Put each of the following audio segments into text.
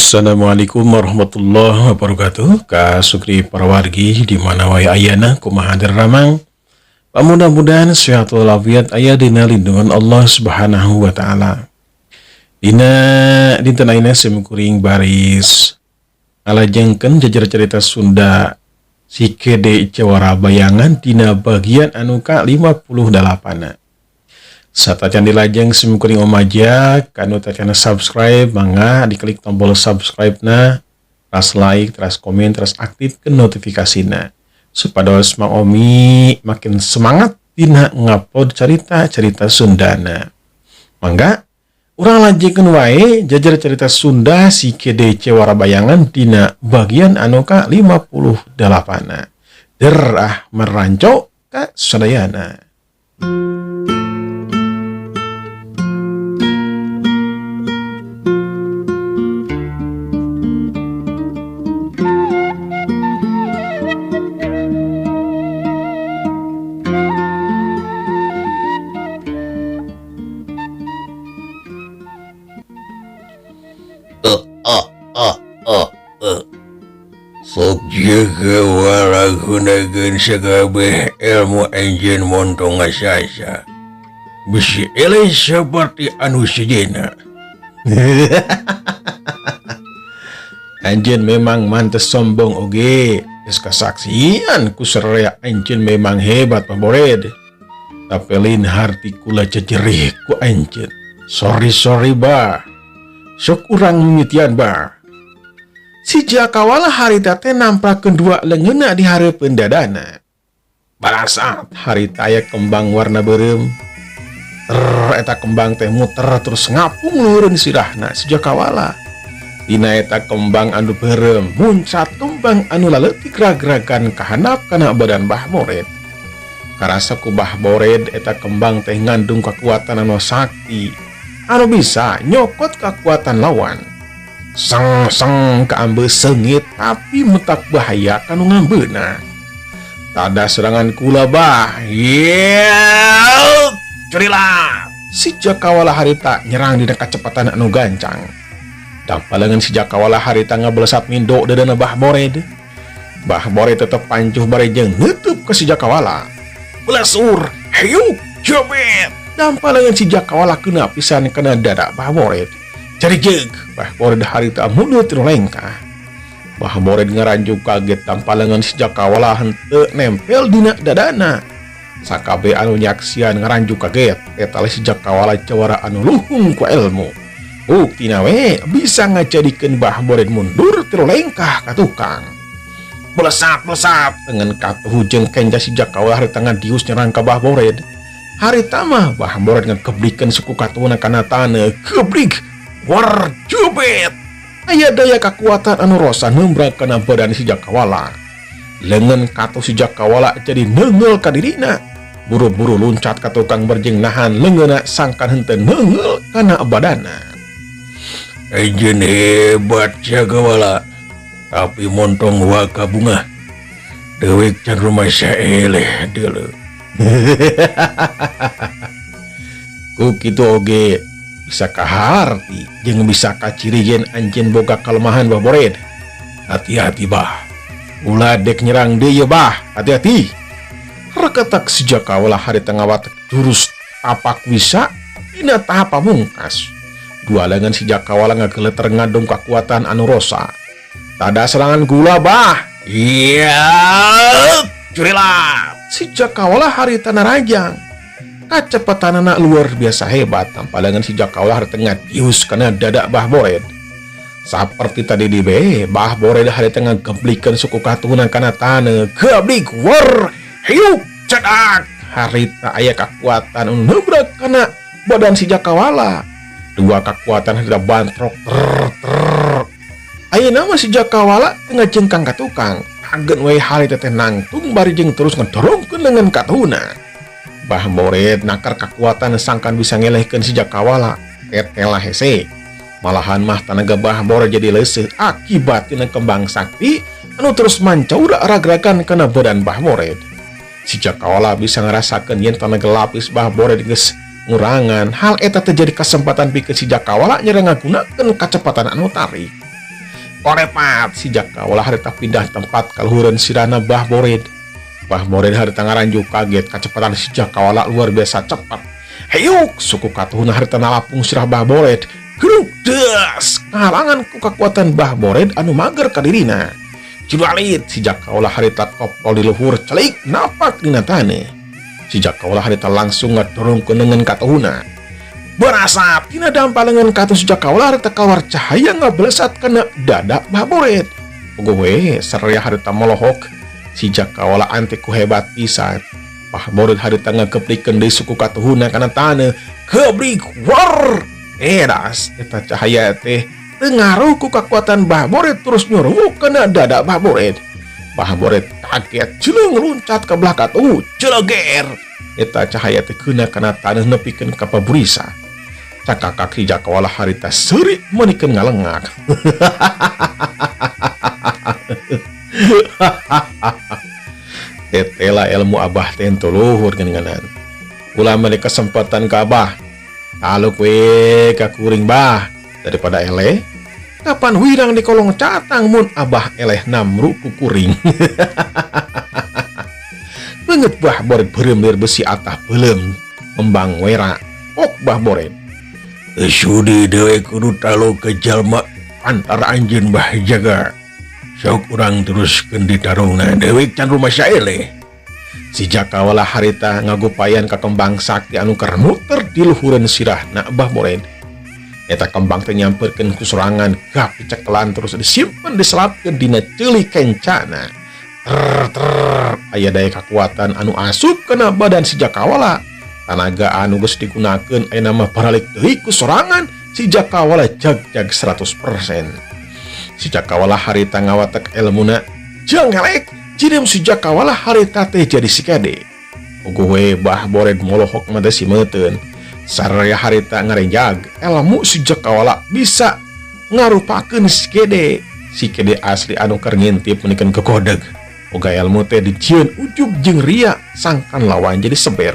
Assalamualaikum warahmatullahi wabarakatuh. Kasukri para wargi di mana wae ayana kumaha ramang. Mudah-mudahan sehat walafiat aya dina lindungan Allah Subhanahu wa taala. Dina dinten ayeuna simkuring baris alajengkeun jajar cerita Sunda si Kede Cewara Bayangan dina bagian anu ka-58. Satajan dilajeng simkuring omaja kanu tacana subscribe mangga diklik tombol subscribe na, teras like, teras komen, teras aktifkan notifikasina supados Mang Omi makin semangat dina ngupload cerita-cerita Sundana. Mangga urang lajengkeun wae jajar cerita Sunda si Kede Cewara Bayangan dina bagian anu ka-58. Derah meranco ka sadayana. Sok jaga walagunakeun sakabeh ilmu enjeun montong ngasasa. Bisi eleh seperti anu sejenna. Anjeun memang mantes sombong oge, geus kasaksian ku sarerea anjeun memang hebat pabored. Tapi lain harti kula cecerih ku anjeun. Sorry bah. Sok urang mimitian bah. Si Jakawala harita teh namprakeun dua leungeunna di hareupeun dadana. Balasat harita aya kembang warna beureum. Eta kembang teh muter terus ngapung luhureun sirahna si Jakawala. Dina eta kembang anu beureum muncat kembang anu laleutik ragragan kahandap kana badan Mbah Bored. Karasa ku Mbah Bored eta kembang teh ngandung kekuatan anu sakti anu bisa nyokot kekuatan lawan. Sang keambe sengit tapi mutak bahaya kanu ngambeuna. Tada serangan kula bah. Curilah. Si Jakawala harita nyerang dina kacepatan anu gancang. Dampalengan si Jakawala harita ngablesat mindo dadana Mbah Bored. Mbah Bored tetep pancuh barejeng ngeutup ke si Jakawala. Blesur, hayuk, jobet. Dampalengan si Jakawala kena pisan kana dada Mbah Bored. Cari jeg, Mbah Bored harita mundur tinu lengkah. Mbah Bored ngaranjuk kaget tampalengan si Jakawala henteu nempel dina dadana. Sakabe anu nyaksian ngaranjuk kaget, eta si Jakawala Cewara anu luhung ku ilmu. Buktina we bisa ngajadikeun Mbah Bored mundur tinu lengkah ka tukang. Belesat dengan katuh jeung kenja si Jakawala harita ngadius nyerang ka Mbah Bored. Harita mah Mbah Bored ngakeblikeun suku katuhna kana taneuh, keblik. War jubet. Aya daya kekuatan anu rosa nembrak kana badan si Jakawala. Leungeun katuh si Jakawala jadi neungeul ka dirina. Buru-buru luncat ka tukang berjing nahan leungeunna sangkan henteu neungeul kana badanna. Enjeun hebat Jakawala. Tapi montong waka bunga. Dewek can rumah saeleh deuleu. Ku kitu oge bisa kaharti jeung bisa kacirigeun anjeun boga kalemahan Mbah Bored. Hati-hati bah. Ulah dek nyerang deui bah. Hati-hati. Reketak si Jakawala harita ngawatek jurus tapak wisa dina tahap pamungkas. Dua lengan si Jakawala ngageleter ngandung kekuatan anu rosa. Tada serangan gula bah. Curilah. Si Jakawala harita narajang. Kacepatan anak luar biasa hebat tampalengan si Jakawala harita ngadius kana dada Mbah Bored. Saperti tadi di Mbah Bored harita ngageblikeun suku katuhna kana taneuh. Geblik war hiuk cedak. Harita aya kekuatan anu nubrak kana badan si Jakawala. Dua kekuatan harita bantrok ayeuna mah si Jakawala teu ngajengkang ka tukang. Hageun we harita teh nangtung bari jeung terus ngedorongkeun leungeun katuhna. Mbah Bored nakar kekuatan sangkan bisa ngelehkeun si Jakawala. Etelah hese. Malahan mah tanaga Mbah Bored jadi leuseuh akibat tina kembang sakti anu terus mancaur ragragan kana badan Mbah Bored. Si Jakawala bisa ngerasakeun yen tanaga lapis Mbah Bored geus ngurangan. Hal eta terjadi kesempatan pikeun si Jakawala nyerang ngagunakeun kacepatan anu tarik. korepat si Jakawala harita pindah tempat kaluhureun sirana Bah Bored. Bah Bored harita ngaranju kaget kecepatan si Jakawala luar biasa cepat. Hayuk suku katuhuna harita nalapung sirah Bah Bored. Grudes ngalangan ku kekuatan Bah Bored anu mager ka dirina. Jualit si Jakawala harita kopol di luhur celik napak dina taneuh. Si Jakawala harita langsung ngadorongkeun dengan katuhuna. Berasa tina dampalengan katuh si Jakawala harita kawar cahaya ngablesat kana dada Bah Bored. Pogowe saraya harita molohok si Jakawala ante ku hebat pisan. Bah Bored harita ngakeplikeun deui suku katuhuna kana taneuh. Gebrik war. Edas eta cahaya teh teu ngaruh ku kekuatan Bah Bored terus nyuruh kana dada Bah Bored. Bah Bored kaget ceuleung loncat ka belah katuh celeger. Eta cahaya teh keuna kana taneuh nepikeun ka paburisa. Cakakak si Jakawala harita seuri menikeun ngalengak. Tetela ilmu Abah teh teu luhur geuninganan. Ulah meni kesempatan ka Abah. Aluk we ka kuring Bah daripada eleh. Kapan wirang di kolong catang mun Abah eleh namru ku kuring. Beungeut Bah Bored beureum lir besi atah beulem membang wera. Ok Bah Bored. Sudi dewe kudu talo ke jalma antara anjeun Bah Jaga. Sok urang teruskeun ditarungna dewe can rumah saeleh. Si Jakawala harita ngagupayan ka kembang sakti anu keur muter di luhureun sirahna Bah Bored. Eta kembang teh nyamperkeun ku sorangan gapi cekelan terus disimpen diselapkeun dina ceuli kencana. Aya daya kekuatan anu asup kana badan si Jakawala. Tanaga anu geus digunakeun aya mah baralik deui ku sorangan si Jakawala jag-jag 100%. Si Jakawala harita ngawatek ilmuna jeung ngelek cirim si Jakawala harita teh jadi sikede. Pogowe Bah Bored molohok mah teh simeuteun. Saraya harita ngarenjag ilmu si Jakawala bisa ngarupakeun sikede. Sikede asli anu keur ngintip menikeun kekodeg. Oga ilmu teh dijieun ujug jeung ria sangkan lawan jadi seber.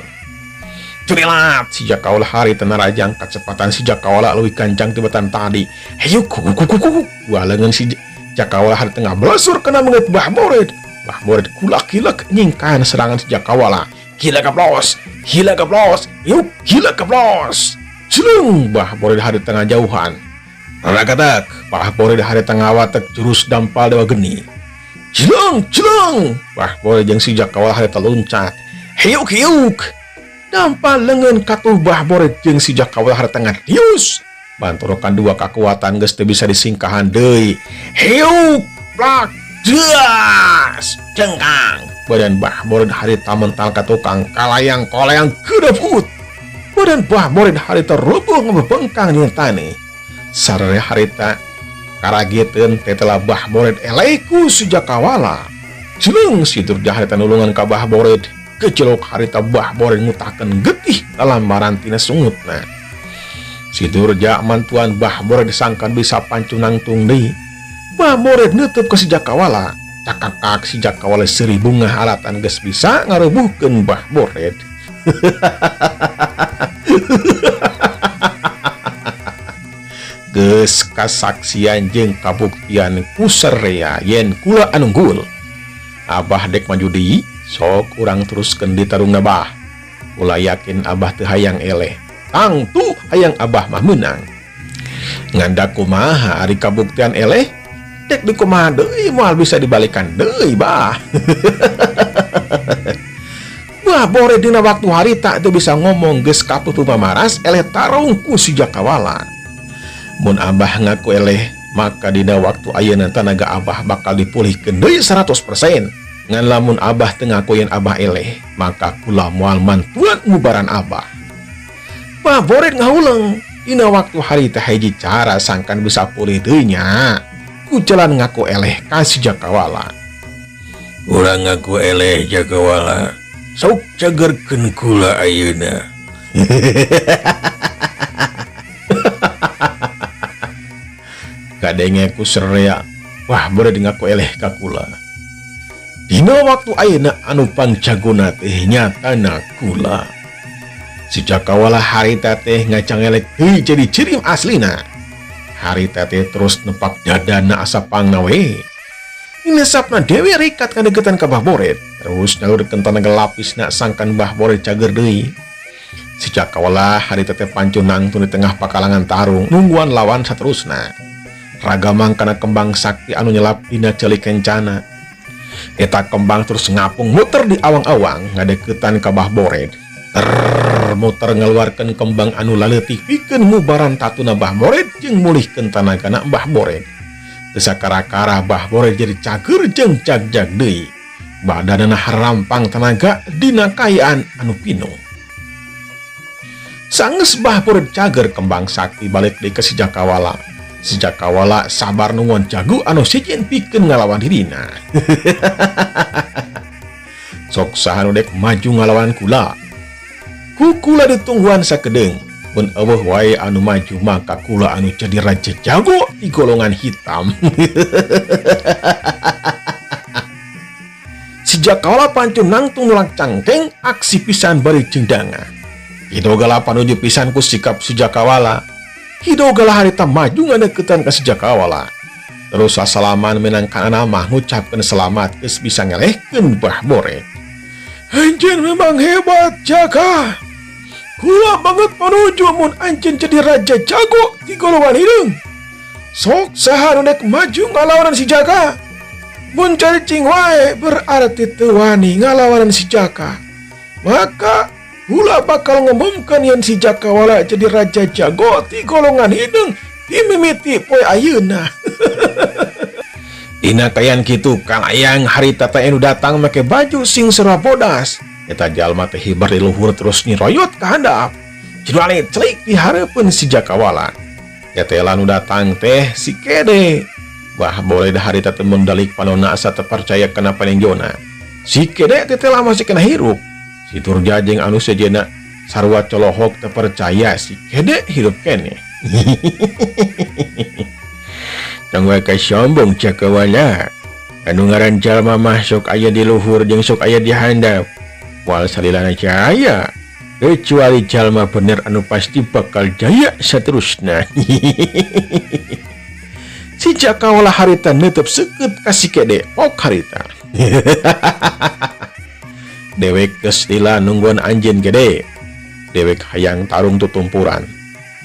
Curilat si Jakawala harita narajang kecepatan si Jakawala leuwih kancang tibatan tadi. Hayuk kuku. Walengan si Jakawala harita ngablesur kana mengeut Bah Bored. Bah Bored kulak-kilak nyingkan serangan si Jakawala. Gila gablos. Yuk gila gablos. Celung Bah Bored harita ngajauhan. Ragadak Bah Bored harita ngawatek jurus dampal dewa geni. Celung. Bah Bored jeung si Jakawala harita loncat. Hayuk. Dampal lengan katuh Bah Bored jeung si Jakawala harita ngadius. Bantorokan dua kekuatan geus teu bisa disingkahan deui. Heuk plak das cengkang. Badan Bah Bored harita mental ka tukang kalayang kolayang kedeput. Badan Bah Bored harita rubuh ngebengkang dina taneuh. Sararea harita karageteun tetela Bah Bored eleku si Jakawala. Jeung si Durja harita nulungan ka Bah Bored. Kecelok harita Bah Bored ngutakeun getih dalam marantina sungutna. Si Durja mantuan Bah Bored disangkan bisa pancu nangtung deui. Bah Bored neuteub ka si Jakawala. Cakakak si Jakawala seuri bunga alatan geus bisa ngarubuhkeun Bah Bored. Geus kasaksian jeung kabuktian ku sarea yen kula anu unggul. Abah dek maju deui. Sok urang teruskeun ditarungna Bah. Ulah yakin Abah teu hayang eleh. Tangtu hayang Abah mah meunang. Nganda kumaha ari kabuktian eleh? Dek di kumaha deui moal bisa dibalikan deui Bah. Bah Bored dina waktu harita teu bisa ngomong geus kaputuh pamaras eleh tarung ku si Jakawala. Mun Abah ngaku eleh, maka dina waktu ayeuna tanaga Abah bakal dipulihkeun deui 100%. Ngan lamun Abah teu ngaku yen Abah eleh, maka kula moal mantuan ngubaran Abah. Bah Bored ngauleng, dina waktu harita hiji cara sangkan bisa pulih deui nya. Ku jalan ngaku eleh ka si Jakawala. Urang ngaku eleh Jakawala. Sok cagerkeun kula ayeuna. Kadenge ku serea, Bah Bored ngaku eleh ka kula. Dina waktu ayeuna anu pangjagona teh nyatana kula. Si Jakawala harita teh ngacangelek deui jadi cirim aslina. Harita teh terus nepak dadana asa pangnawe. Inesapna Dewi rikat kadegetan ka Bah Boret. Terus nalur kentana gelapis nak sangkan Bah Boret cager deui. Sejak kawalah harita teh pancu nangtung di tengah pakalangan tarung nungguan lawan saterusna. Ragamang kana kembang sakti anu nyelap dina celik kencana. Eta kembang terus ngapung muter di awang-awang ngadeketan ka Bah Boret. Muter ngeluarkan kembang anu laletik pikeun mubaran tatuna Bah Boret jeung mulihkeun tanagana Bah Boret. Sakara-kara Bah Boret jadi cager jeung jag-jag deui. Badanana harampang tenaga dina kaayaan anu pinuh. Sanggeus Bah Boret cager kembang sakti balik deui ka si Jakawala. Si Jakawala sabar nungguan jago anu sejen pikeun ngalawan dirina. Sok saha nu dek maju ngalawan kula. Kula ditungguan sakedeng. Mun eueuh wae anu maju maka kula anu jadi raja jago di golongan hitam. Si Jakawala pancu nangtung nulang cangkeng aksi pisan bari cendanga. Hidogala panuju pisan ku sikap si Jakawala. Hidogala harita maju ngadeukeutan ka si Jakawala. Terus asalaman menangkan nama ngucapkeun selamat geus bisa ngelehkeun Bah Boret. Anjeun memang hebat Jaka. Kula banget menuju mun anjeun jadi raja jago di golongan hideung. Sok saha nu dek maju ngalawan si Jaka. Mun cacing wae berarti teu wani ngalawan si Jaka. Maka kula bakal ngumumkeun yen si Jakawala jadi raja jago di golongan hideung di mimiti poe ayeuna. Dina kayan kitu Kang Ayang harita teh anu datang make baju sing serba bodas. Eta jalma teh hibar di luhur terus niroyot ka handap. Jidwali celik di hareupeun si Jakawala. Eta anu datang teh si Kede. Bah boleh dah harita teh mundalik panonna asa teu percaya kana panenjona. Si Kede teh lama masih kena hirup. Si Turja jeung anu sejenna sarua colohok teu percaya si Kede hirup keneh. Tong wae ka sombong Jakawala. Anu ngaran jalma mah sok aya di luhur jeung sok aya di handap. Wal salilana jaya. Kecuali jalma bener anu pasti bakal jaya saterusna. Si Jakawala harita neuteub seukeut ka si Kede ok harita. Dewek geus lila nungguan anjeun Gede. Dewek hayang tarung tutumpuran.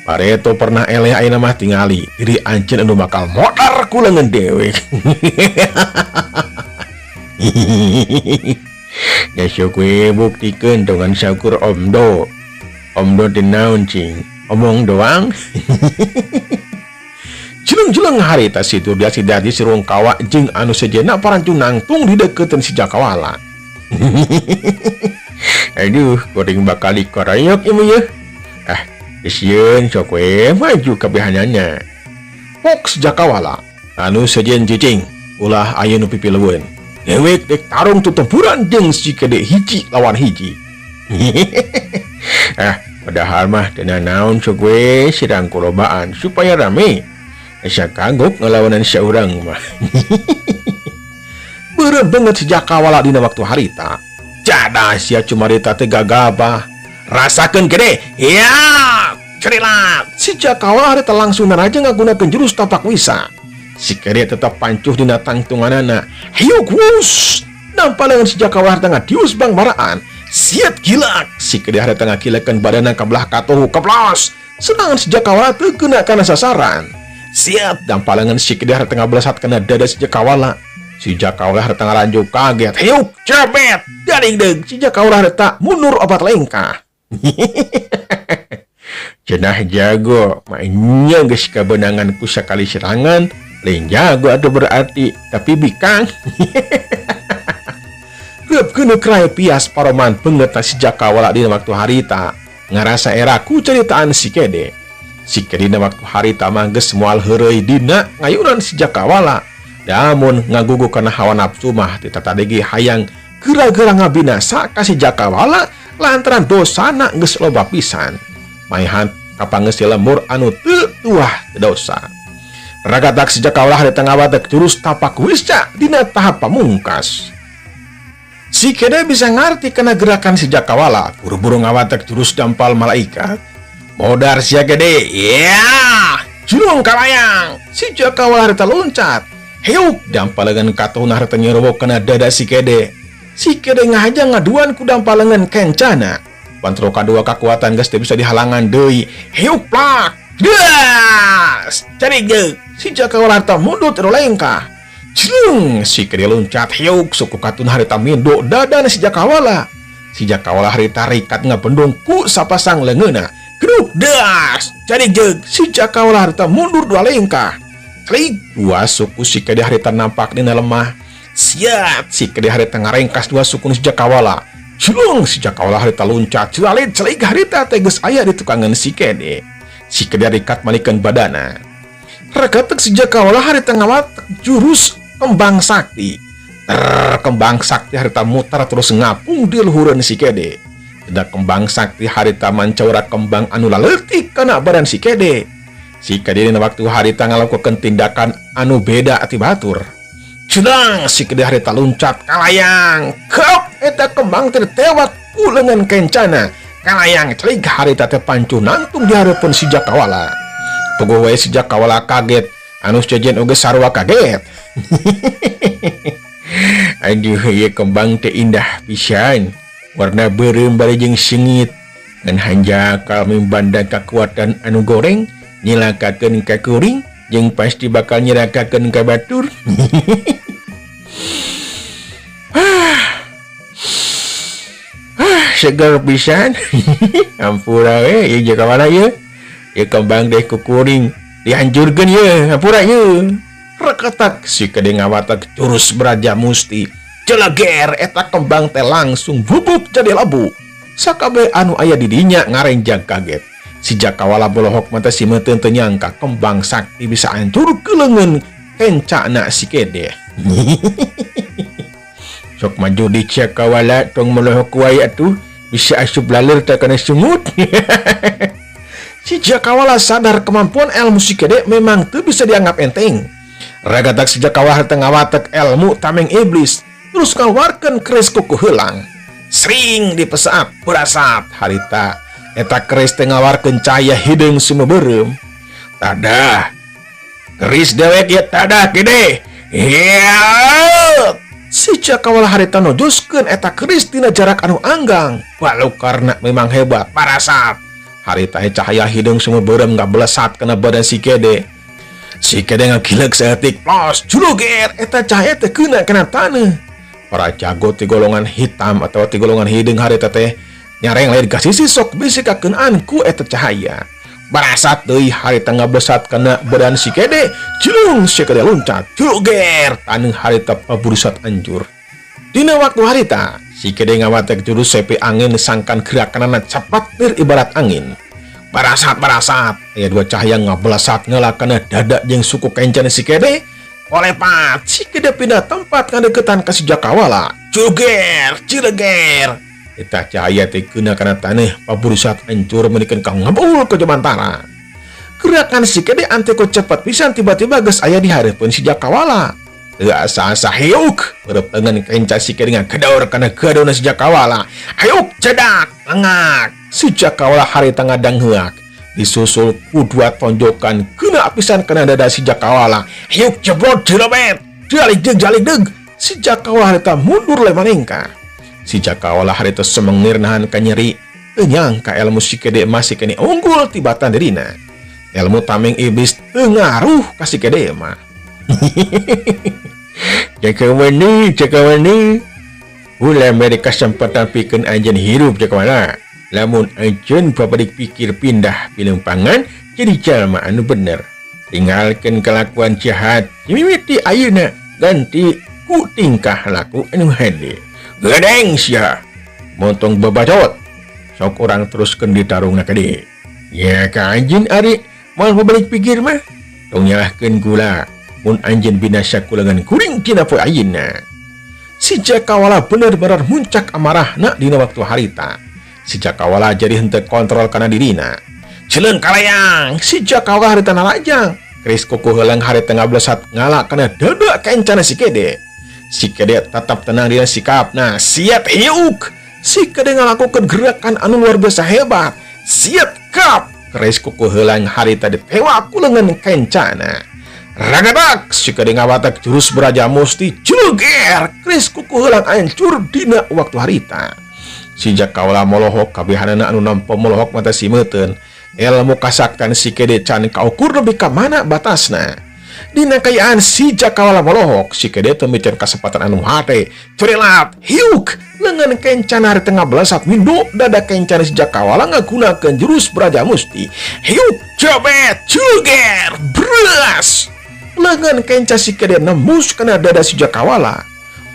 Pareto pernah eleh ayeuna mah tingali diri anjeun anu bakal modar ku leungeun dewek. Ya syukwe buktikeun dengan syukur Omdo. Omdo teh naon cing? Omong doang. Jeleng-jeleng harita situ dia si dadi si Rungkawa jeung anu sejenna parancu nangtung di deukeuteun si Jakawala. Aduh, kuring bakal dikoreok ieu ye. Geus yeun sok we maju kabehanana. Pok si Jakawala anu sejen cicing ulah aya nu pipileueun. Dewek dek tarung tutumpuran jeung si Kede hiji lawan hiji. Padahal mah teu naon sok we sidang kulobaan supaya rame. Asa kagok ngalawanan saurang mah. Beureum banget si Jakawala dina waktu harita. Cadas sia cumarita teh gagabah. Rasakeun Kede. Ya, cerilat. Si Jakawala harita langsung naraja ngagunakeun jurus tapak wisa. Si Kede tetap pancuh dina tangtunganana. Hiuk wus. Nampalangan si Jakawala harita ngadius bang maraan. Siat gilak. Si Kede harita ngakilekeun badanna ka belah katohu keplos. Sedangkan si Jakawala teu keuna kana sasaran. Siat dampalangan si Kede harita ngablesat kana dada si Jakawala. Si Jakawala harita ngaranjuk kaget. Hiuk cepet. Garing deug si Jakawala harita mundur obat lengkah. Cenah jago mainnya geus kabenangan ku sakali serangan. Lain jago atau berarti tapi bikang. Reupkeun krai pias paroman beungeut si Jakawala dina waktu harita ngarasa era ku caritaan si Kede. Si Kede dina waktu harita mah geus moal heureuy dina ngayunan si Jakawala. Namun ngagugu kana hawa nafsu mah ditatadegi hayang geura-geura ngabinasa ka si Jakawala lantaran dosana geus loba pisan. Maehan kapangeus si lembur anu teu tuah dosa. Ragadak si Jakawala harita ngawadeg jurus tapak wisa dina tahap pamungkas. Si Kede bisa ngarti kena gerakan si Jakawala, buru-buru ngawadeg jurus dampal malaikat. Modar sia Kede. Ya, Julung kalayang si Jakawala harita loncat. Heuk dampalengan katuna harita nyerobok kena dada si Kede. Si Kede ngahaja ngaduan ku dampalengan kencana. Pantro kadua kekuatan gas bisa dihalangan deui. Heuk plak. Das! Cari ge si Jakawala harita mundur terlengkah. Julung si Kede loncat heuk suku katuna harita mindo dada si Jakawala. Si Jakawala harita rikat ngabendung ku sapasang leungeuna. Geduk das! Cari ge si Jakawala harita mundur dua lengkah. Klik dua suku si Kede harita nampak dina lemah. Siap si Kede harita ngarengkas dua suku si Jakawala. Julung si Jakawala harita loncat celalit celik harita teges aya di tukangan si Kede. Si Kede rikat malikeun badana. Reketek si Jakawala harita ngawatek jurus kembang sakti. Kembang sakti harita mutar terus ngapung di luhureun si Kede. Tidak kembang sakti harita mancaura kembang anu laletik kana badan si Kede. Si Kede dina waktu harita ngalakukeun tindakan anu beda ati batur. Cenang si Kede harita loncat kalayang. Kep eta kembang teh tewak ku leungeun kencana. Kalayang celik harita teh pancu nantung di hareupeun si Jakawala. Puguh we si Jakawala kaget, anu sejen oge sarua kaget. Aduh ieu kembang teh indah pisan. Warna beureum bari jeung sengit. Ngan hanjakal mimbanda kekuatan anu goreng. Nyilakakeun ka kuring jeung pasti bakal nyilakakeun ka batur. Segar pisan. Ampura we ieu Jakawala ieu. Ieu kembang deh ku kuring dihancurkeun ieu, ampura ieu. Reketak si Kede ngawatek jurus Braja Musti. Celeger eta kembang teh langsung bubuk jadi labu. Sakabeh anu aya di dinya ngarenjang kaget. Si Jakawala bolohok mata si meteun teu nyangka kembang sakti bisa hancur ke leungeun kencana si Kede. Sok maju di Jakawala tong melohok wae atuh bisa asup laleur teh kana sungut. Si Jakawala sadar kemampuan ilmu si Kede memang teu bisa dianggap enteng. Ragadak si Jakawala teu ngawatek ilmu tameng iblis terus ngaluarkeun keris kuku heulang. Sering dipesat berasap harita eta keris teh ngawarkeun cahaya hideung sumeureum. Tadah. Keris dewek ya tadah Kede. Ya. Si Jakawala harita nojoskeun eta keris tina jarak anu anggang. Walau karena memang hebat parasat. Harita cahaya hideung sumeureum ngabelesat kana badan si Kede. Si Kede ngagileuk saeutik plos juluger eta cahaya teh keuna kana taneuh. Para jago ti golongan hitam atau ti golongan hideung harita teh nyareng lain kasih sok bisikakeun ku eta cahaya. Barasat deui harita ngabesat kana badan si Kede. Julung si Kede loncat juluger taneuh harita paburisat anjur. Dina waktu harita si Kede ngawatek jurus sepi angin sangkan gerakanana cepat ibarat angin. Barasat aya dua cahaya ngabelesat ngeula kana dada jeung suku kencana si Kede. Olepat si Kede pindah tempat ngadeukeutan ka si Jakawala. Juluger cileger eta cahaya teh keuna kana taneuh paburisat hancur menikeun ka ngabul ke jemantara. Gerakan si Kede anteko cepat pisan tiba-tiba geus aya di hareupeun si Jakawala. Teu asa-asa heuk beureum leungeun kenca si Kede ngagadaur kana gadona si Jakawala. Heuk cedak lengak si Jakawala harita ngadang heuak. Disusul ku dua tonjokan keuna pisan kana dada si Jakawala. Heuk jebrot jerebet jalik deug si Jakawala harita mundur le manengka. Si Jakawala harita semengir nahan ka nyeri. Teu nyangka ilmu si Kede masih kene unggul tibatan dirina. Ilmu tameng iblis teu ngaruh ka si Kede mah. Jakawala. Ulah mere kasempatan pikeun anjeun hirup Jakawala. Lamun anjeun papadik pikir pindah pilumpangan jadi jalma anu bener. Tinggalkeun kelakuan jahat. Mimiti ayeuna ganti ku tingkah laku anu hade. Gedeng sia montong babacot sok orang teruskeun ditarungna Kede. Ya ka anjeun ari moal balik pikir mah tong nyalahkeun kula mun anjeun binasa kulangan kuring tina poe ayeuna. Si Jakawala bener-bener muncak amarahna dina waktu harita. Si Jakawala jadi henteu kontrol kana dirina. Celeun kalayang si Jakawala harita nalajang. Keris kuku heulang harita ngablesat ngala kana dada kencana si Kede. Si Kede tetap tenang dina sikapna. Siat heuk. Si Kede ngalakukeun gerakan anu luar biasa hebat. Siat kap. keris kuku helang harita ditewa ku lengan kencana. Ragadak sikade ngawatak jurus Braja Musti jeluger keris kuku helang hancur dina waktu harita. Si Jakawala molohok kabehanana anu nampa molohok mata simeuten ilmu kasaktian sikade can kaukur lebih ka mana batasna. Dina kayaan si Jakawala molohok sikade teu miceun kasempatan anu hate corelat hiuk lengan kencana hari tengah belasat mindo dada kencana si Jakawala ngagunakeun jurus Braja Musti hiuk jabet jeluger bras lengan kenca sikade nembus kana dada si Jakawala.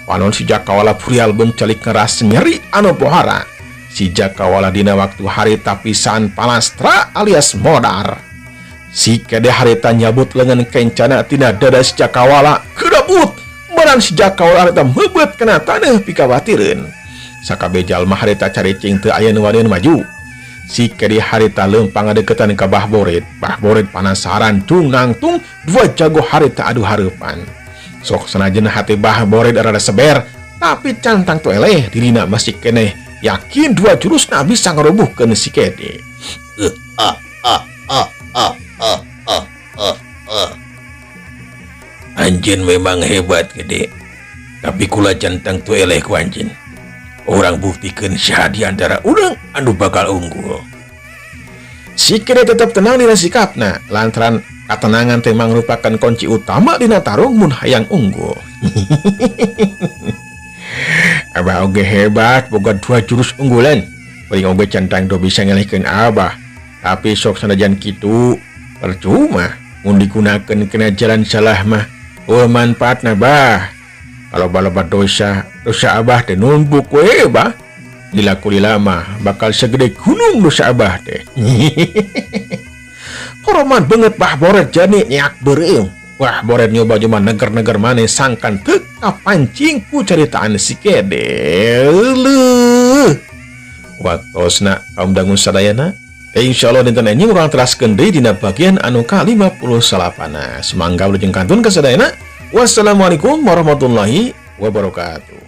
Panon si Jakawala purial bencalik ngeras nyeri anu pohara. Si Jakawala dina waktu harita pisan palastra alias modar. Si kede harita nyabut lengan kencana tina dada si Jakawala kedabut. Meran si Jakawala harita mebet kena tanah pikawatireun. Sakabe jalma harita caricing teu aya nu wani maju. Si kede harita leumpang ngadeukeutan ka Bah Boret. Bah Boret panasaran tung nangtung dua jago harita adu hareupan. Sok sanajan hati Bah Boret rada seber, tapi cantang tu eleh dirina masih keneh yakin dua jurus na bisa ngerobohkeun si kede. Anjeun memang hebat gede. Tapi kula cantang tu eleh ku anjeun. Orang buktikeun saha di antara urang anu bakal unggul. Si kede tetap tenang dina sikapna lantaran katenangan teh merupakan kunci utama dina tarung mun hayang unggul. Abah oge hebat boga dua jurus unggulan. Paling oge cantang do bisa ngelihkeun Abah. Tapi sok sanajan kitu percuma mun digunakeun kena jalan salah mah ul manfaatna bah. Kalau baloba dosa Abah teh numpuk we bah. Dilaku lama bakal segede gunung dosa Abah teh. Horoman banget Bah Boret jani nyak beureum. Wah Boret nyoba cuma neger-neger maneh sangkan teu kapancing ku caritaan si kede. Waktosna kaum dangu sadayana. Insyaallah dinten anjing urang teraskeun deui dina bagian anu ka-58. Semangga wilujeng kantun ka sadayana. Wassalamualaikum warahmatullahi wabarakatuh.